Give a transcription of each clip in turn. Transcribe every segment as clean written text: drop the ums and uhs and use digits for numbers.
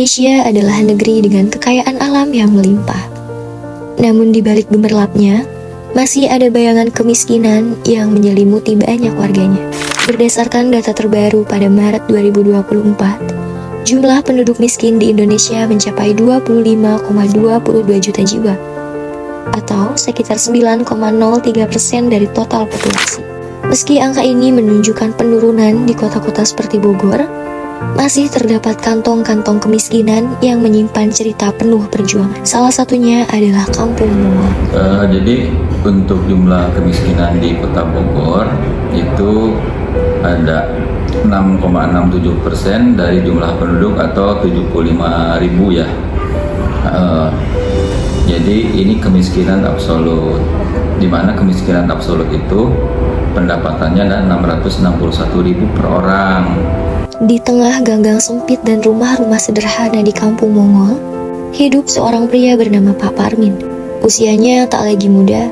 Indonesia adalah negeri dengan kekayaan alam yang melimpah. Namun di balik gemerlapnya, masih ada bayangan kemiskinan yang menyelimuti banyak warganya. Berdasarkan data terbaru pada Maret 2024, jumlah penduduk miskin di Indonesia mencapai 25,22 juta jiwa, atau sekitar 9,03% dari total populasi. Meski angka ini menunjukkan penurunan di kota-kota seperti Bogor, masih terdapat kantong-kantong kemiskinan yang menyimpan cerita penuh perjuangan. Salah satunya adalah Kampung Mongol. Jadi untuk jumlah kemiskinan di Kota Bogor itu ada 6,67% dari jumlah penduduk atau 75.000 ya. Jadi ini kemiskinan absolut, di mana kemiskinan absolut itu pendapatannya ada 661.000 per orang. Di tengah ganggang sempit dan rumah-rumah sederhana di Kampung Mongol, hidup seorang pria bernama Pak Parmin. Usianya tak lagi muda,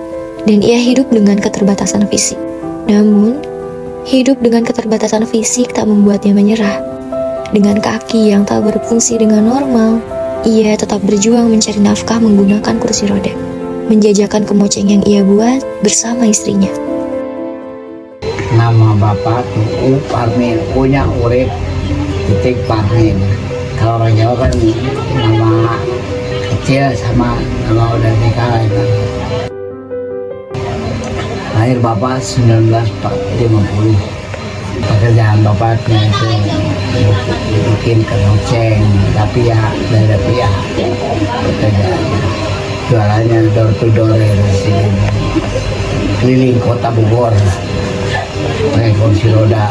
dan ia hidup dengan keterbatasan fisik. Namun, hidup dengan keterbatasan fisik tak membuatnya menyerah. Dengan kaki yang tak berfungsi dengan normal, ia tetap berjuang mencari nafkah menggunakan kursi roda, menjajakan kemoceng yang ia buat bersama istrinya. Nama bapak tuh Parmin, punya urip titik Parmin. Kalau orang Jawa kan nama kecil sama nama udah nikah itu. Lahir bapak 1950. Pekerjaan bapaknya itu bikin kemoceng, tapi ya dari pihak pekerjaannya. Jualannya door to door di sini, keliling kota Bogor. Pakai kursi roda.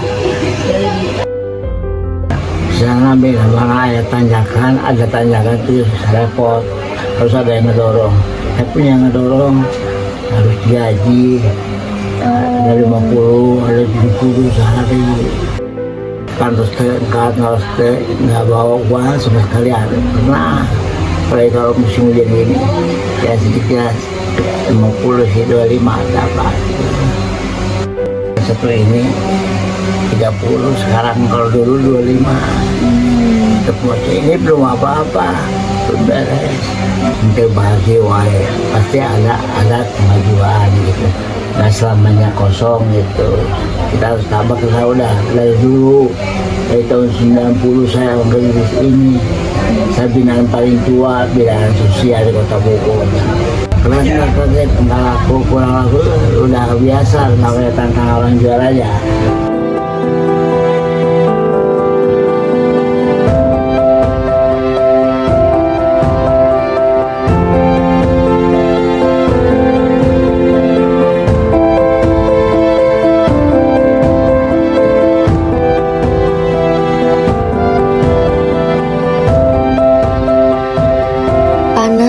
Bisa ngambil mana ada tanjakan itu repot, harus ada yang ngedorong. Tapi yang ngedorong harus digaji, ada 50, ada 70 sehari. Pantas nggak bawa uang sama sekali ada. Pernah, apalagi kalau musim hujan ini, ya sedikit 50 sih 25 dapat. Satu ini 30, sekarang kalau dulu 25. Tepuk ini belum apa-apa, belum beres. Untuk bahagia wae, pasti ada kemajuan gitu. Nggak selamanya kosong gitu. Kita harus tambah, kita udah dari dulu, dari tahun 90 saya bekerja di ini. Saya binaan paling tua, binaan sosial di Kota Bogor. Karena kaget, nggak laku, kurang laku, udah biasa, namanya tantangan orang jual aja.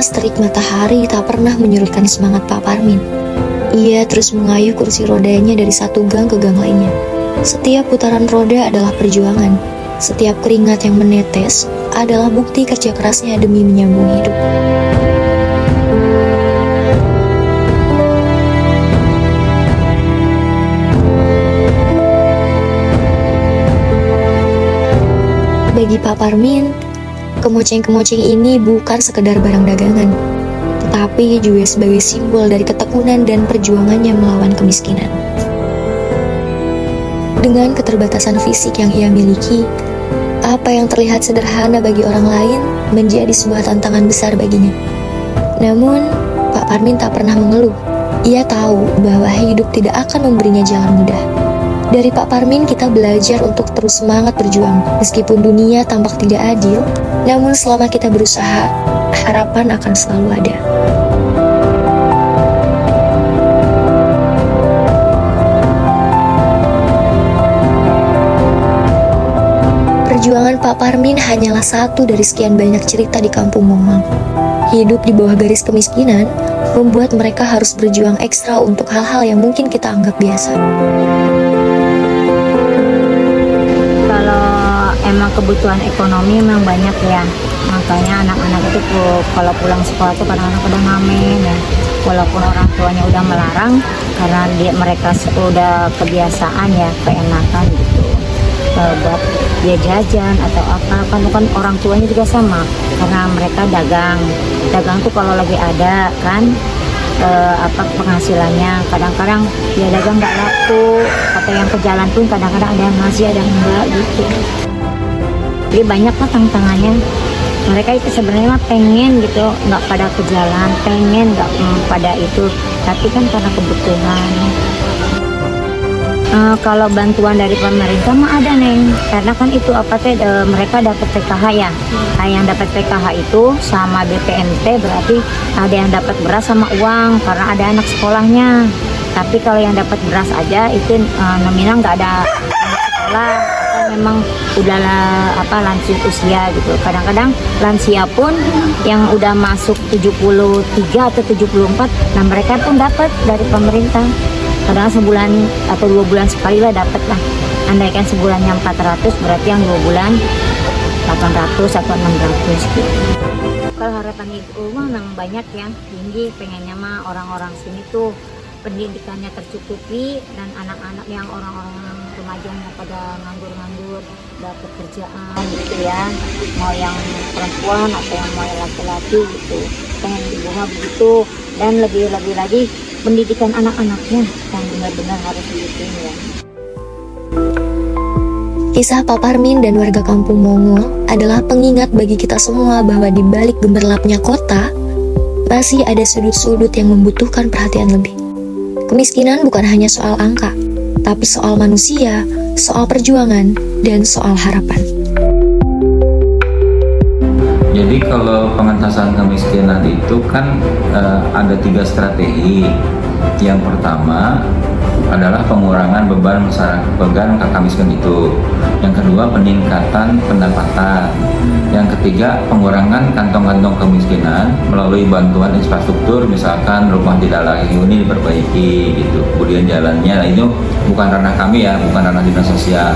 Terik matahari tak pernah menyurutkan semangat Pak Parmin. Ia terus mengayuh kursi rodanya dari satu gang ke gang lainnya. Setiap putaran roda adalah perjuangan. Setiap keringat yang menetes adalah bukti kerja kerasnya demi menyambung hidup. Bagi Pak Parmin, kemoceng-kemoceng ini bukan sekedar barang dagangan, tetapi juga sebagai simbol dari ketekunan dan perjuangannya melawan kemiskinan. Dengan keterbatasan fisik yang ia miliki, apa yang terlihat sederhana bagi orang lain menjadi sebuah tantangan besar baginya. Namun, Pak Parmin tak pernah mengeluh. Ia tahu bahwa hidup tidak akan memberinya jalan mudah. Dari Pak Parmin kita belajar untuk terus semangat berjuang. Meskipun dunia tampak tidak adil, namun selama kita berusaha, harapan akan selalu ada. Perjuangan Pak Parmin hanyalah satu dari sekian banyak cerita di Kampung Mongol. Hidup di bawah garis kemiskinan membuat mereka harus berjuang ekstra untuk hal-hal yang mungkin kita anggap biasa. Emang kebutuhan ekonomi memang banyak ya, makanya anak-anak itu kalau pulang sekolah tuh kadang-kadang pada ngamen ya, walaupun orang tuanya udah melarang karena mereka sudah kebiasaan ya, keenakan gitu. buat dia jajan atau apa, kan orang tuanya juga sama, karena mereka dagang tuh kalau lagi ada kan penghasilannya, kadang-kadang dia dagang nggak laku, atau yang ke jalan pun kadang-kadang ada yang ngasih ada yang enggak gitu. Jadi banyak lah tantangannya. Mereka itu sebenarnya mah pengen gitu nggak pada ke jalan, pengen nggak pada itu, tapi kan karena kebutuhan. Kalau bantuan dari pemerintah mah ada Neng, karena kan itu mereka dapat PKH ya. Nah, yang dapat PKH itu sama BPNT berarti ada yang dapat beras sama uang karena ada anak sekolahnya. Tapi kalau yang dapat beras aja itu nominal nggak ada anak sekolah, atau memang udah lanjut usia gitu. Kadang-kadang lansia pun yang udah masuk 73 atau 74, nah mereka pun dapat dari pemerintah. Kadang sebulan atau 2 bulan sekali lah dapat lah. Andaikan sebulannya 400, berarti yang 2 bulan 800 atau 600 gitu. Kalau harapan ibu mah memang banyak ya, tinggi, pengennya mah orang-orang sini tuh pendidikannya tercukupi, dan anak-anak yang orang-orang remajanya pada nganggur-nganggur dapat kerjaan gitu ya, mau yang perempuan atau yang mau yang laki-laki gitu. Pengen ibu mah begitu, dan lebih-lebih lagi pendidikan anak-anaknya yang benar-benar harus dibikin ya. Kisah Pak Parmin dan warga kampung Mongol adalah pengingat bagi kita semua bahwa di balik gemerlapnya kota, masih ada sudut-sudut yang membutuhkan perhatian lebih. Kemiskinan bukan hanya soal angka, tapi soal manusia, soal perjuangan, dan soal harapan. Jadi kalau pengentasan kemiskinan itu kan ada 3 strategi. Yang pertama adalah pengurangan beban kakak miskin itu. Yang kedua peningkatan pendapatan. Yang ketiga pengurangan kantong-kantong kemiskinan melalui bantuan infrastruktur, misalkan rumah tidak layak huni diperbaiki gitu. Kemudian jalannya, nah itu bukan ranah kami ya, bukan ranah dinas sosial.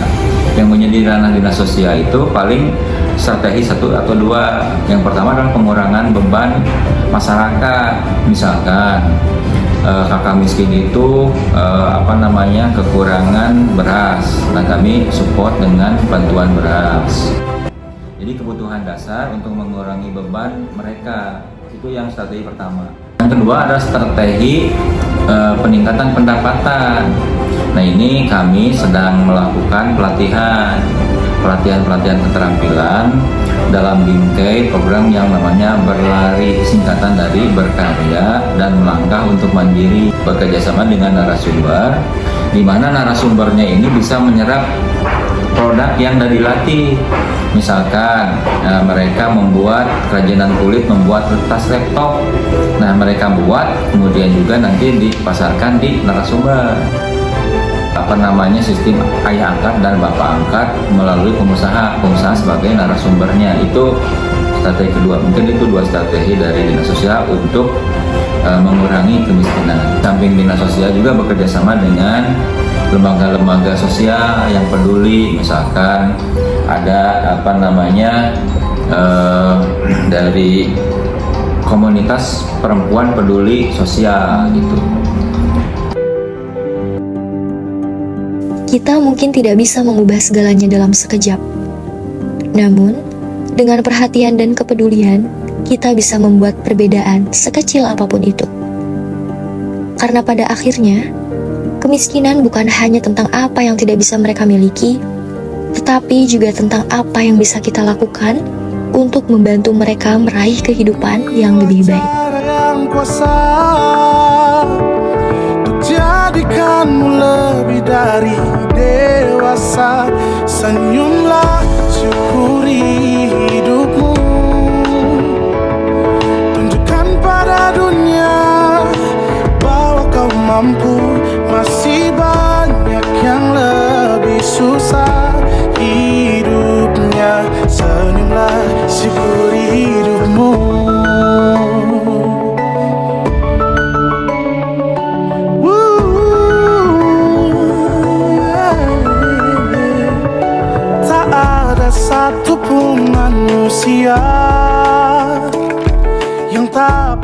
Yang menjadi ranah dinas sosial itu paling strategi 1 atau 2. Yang pertama adalah pengurangan beban masyarakat, misalkan kakak miskin itu kekurangan beras. Nah, kami support dengan bantuan beras. Jadi kebutuhan dasar untuk mengurangi beban mereka, itu yang strategi pertama. Yang kedua adalah strategi peningkatan pendapatan. Nah, ini kami sedang melakukan pelatihan keterampilan dalam bingkai program yang namanya Berlari, singkatan dari berkarya dan melangkah untuk mandiri, bekerjasama dengan narasumber, di mana narasumbernya ini bisa menyerap produk yang dari dilatih. Misalkan mereka membuat kerajinan kulit, membuat tas laptop. Nah, mereka buat, kemudian juga nanti dipasarkan di narasumber. Sistem ayah angkat dan bapak angkat melalui pengusaha sebagai narasumbernya. Itu strategi kedua. Mungkin itu 2 strategi dari dinas sosial untuk mengurangi kemiskinan. Samping dinas sosial juga bekerja sama dengan lembaga-lembaga sosial yang peduli, misalkan ada dari komunitas perempuan peduli sosial gitu. Kita mungkin tidak bisa mengubah segalanya dalam sekejap. Namun, dengan perhatian dan kepedulian, kita bisa membuat perbedaan sekecil apapun itu. Karena pada akhirnya, kemiskinan bukan hanya tentang apa yang tidak bisa mereka miliki, tetapi juga tentang apa yang bisa kita lakukan untuk membantu mereka meraih kehidupan yang lebih baik. Jadikanmu lebih dari dewasa, senyumlah, syukuri hidupmu, tunjukkan pada dunia bahwa kau mampu. Masih banyak yang lebih susah hidupnya, senyumlah, syukuri hidupmu. Satupun manusia yang tak